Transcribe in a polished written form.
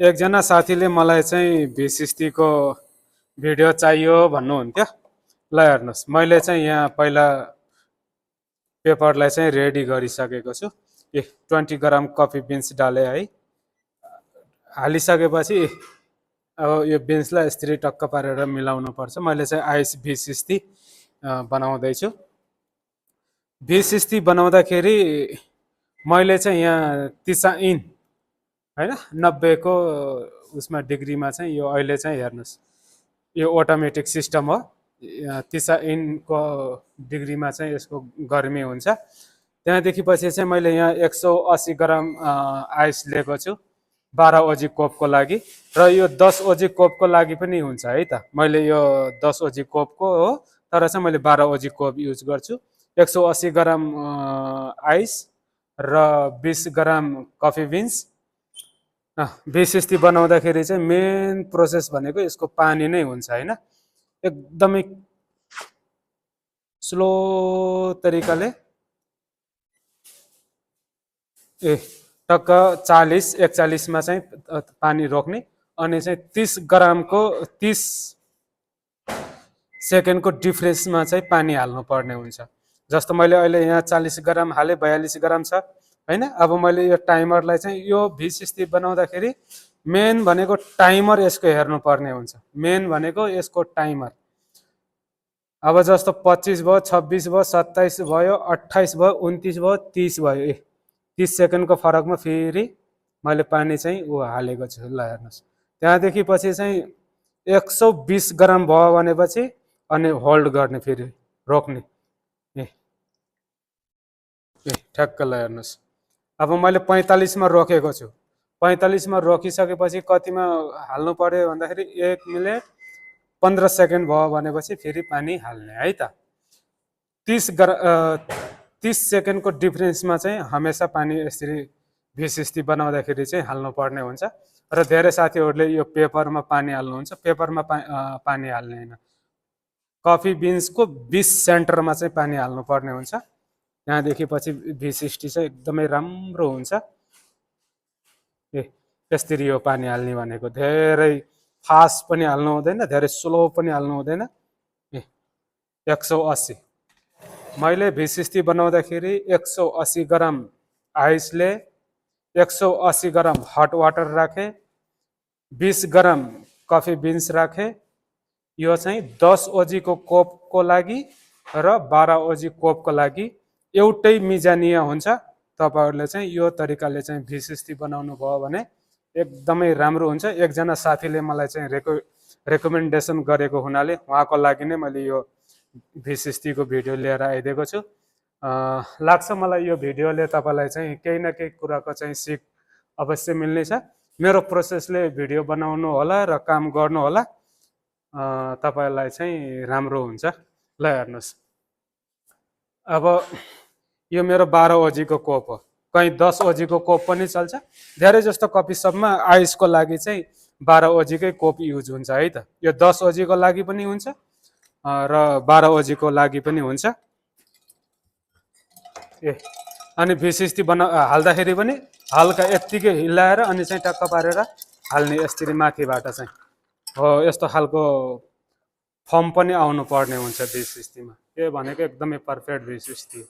एकजना साथीले मलाई चाहिँ भिसिस्टीको भिडियो चाहियो भन्नुहुन्थ्यो। ल हेर्नुहोस्, मैले चाहिँ यहाँ पहिला पेपरलाई चाहिँ रेडी गरिसकेको छु। 20 ग्राम कफी बिन्स डाले है। हालिसकेपछि अब यो बिन्सलाई यसरी टक्क पारेर मिलाउनु पर्छ। मैले चाहिँ आइस भिसिस्टी बनाउँदैछु। भिसिस्टी बनाउँदाखेरि मैले चाहिँ यहाँ 30 इन हैन 90 को उसमा डिग्रीमा चाहिँ यो अहिले चाहिँ हेर्नुहोस्, यो अटोमेटिक सिस्टम हो। 30 इनको डिग्रीमा चाहिँ यसको गर्मी हुन्छ। त्यहाँदेखि पछि चाहिँ मैले यहाँ 180 ग्राम आइस लिएको छु 12 ओजी कोपको लागि, र यो 10 ओजी कोपको लागि पनि हुन्छ है त। मैले यो 10 ओजी कोपको हो, तर चाहिँ मैले 12 ओजी कोप युज गर्छु। 180 ग्राम आइस र 20 ग्राम कफी बिन्स। भिसिस्टी बनाउँदाखेरि चाहिँ मेन प्रोसेस भनेको यसको पानी नै हुन्छ हैन। एकदमै स्लो तरिकाले टक्क 40-41 मा चाहिँ पानी रोक्ने, अनि चाहिँ 30 ग्रामको 30 सेकेन्डको डिफरेन्समा चाहिँ पानी हाल्नु पर्ने हुन्छ। जस्तो मैले अहिले यहाँ 40 ग्राम हाले, 42 ग्राम छ हैन। अब मैले यो टाइमरलाई चाहिँ यो भिसिस्टी बनाउँदाखेरि मेन भनेको टाइमर यसको हेर्नु पर्ने हुन्छ। मेन भनेको यसको टाइमर। अब जस्तो 25 भयो, 26 भयो, 27 भयो, 28 भयो, 29 भयो, 30 भयो। 30 सेकेन्डको फरकमा फेरि मैले पानी चाहिँ हालेको छु। ल हेर्नुहोस्, त्यहाँदेखि पछि चाहिँ 120 ग्राम भयो भनेपछि अनि होल्ड गर्ने, फेरि रोक्ने। ठ्याक्क ल हेर्नुहोस्, अब मैले 45 मा रोकेको छु। 45 मा रोकिसकेपछि कतिमा हाल्नु पर्यो भन्दाखेरि 1 मिनेट 15 सेकेन्ड भयो भनेपछि फेरि पानी हाल्ने है त। 30 सेकेन्डको डिफरेन्समा चाहिँ हमेसा पानी यसरी भिसिस्टी बनाउँदाखेरि चाहिँ हाल्नु पर्ने हुन्छ। र धेरै साथीहरूले यो पेपरमा पानी हाल्नुहुन्छ, पेपरमा पानी हाल्ने हैन। कफी बिन्सको 20 सेन्टरमा चाहिँ पानी हाल्नु पर्ने हुन्छ। त्यहाँदेखि पछि भिसिस्टी चाहिँ एकदमै राम्रो हुन्छ। यसरी यो पानी हाल्ने भनेको, धेरै फास्ट पनि हाल्नु हुँदैन, धेरै स्लो पनि हाल्नु हुँदैन। 180 मैले भिसिस्टी बनाउँदाखेरि 180 ग्राम आइसले 180 ग्राम हट वाटर राखे, 20 ग्राम कफी बिन्स राखे। यो चाहिँ 10 ओजी को कोपको लागि र 12 ओजी कोपको लागि एउटै मिजानिया हुन्छ। तपाईहरुले चाहिँ यो तरिकाले चाहिँ भिसिस्टी बनाउनु भयो भने एकदमै राम्रो हुन्छ। एकजना साथीले मलाई चाहिँ रेकमेन्डेसन गरेको हुनाले उहाँको लागि नै मैले यो भिसिस्टीको भिडियो लिएर आइदिएको छु। लाग्छ मलाई यो भिडियोले तपाईलाई चाहिँ केही न केही कुराको चाहिँ सिक अवश्य मिल्नेछ। मेरो प्रोसेसले भिडियो बनाउनु होला र काम गर्नु होला, तपाईलाई चाहिँ राम्रो हुन्छ। ल हेर्नुहोस्, अब यो मेरो 12 ओजी को कोप हो, कहीँ 10 ओजी को कोप पनि चल्छ। धेरै जस्तो कफी सपमा आइसको लागि चाहिँ 12 ओजी कै कोप युज हुन्छ है त। यो 10 ओजी को लागि पनि हुन्छ र 12 ओजी को लागि पनि हुन्छ। अनि भिसिस्टी हाल्दाखेरि पनि हल्का यत्तिकै हिलाएर अनि चाहिँ टक्क पारेर हाल्ने, यसरी माथिबाट चाहिँ हो। यस्तो खालको फर्म पनि आउनु पर्ने हुन्छ भिसिस्टीमा। के भनेको एकदमै पर्फेक्ट भिसिस्टी।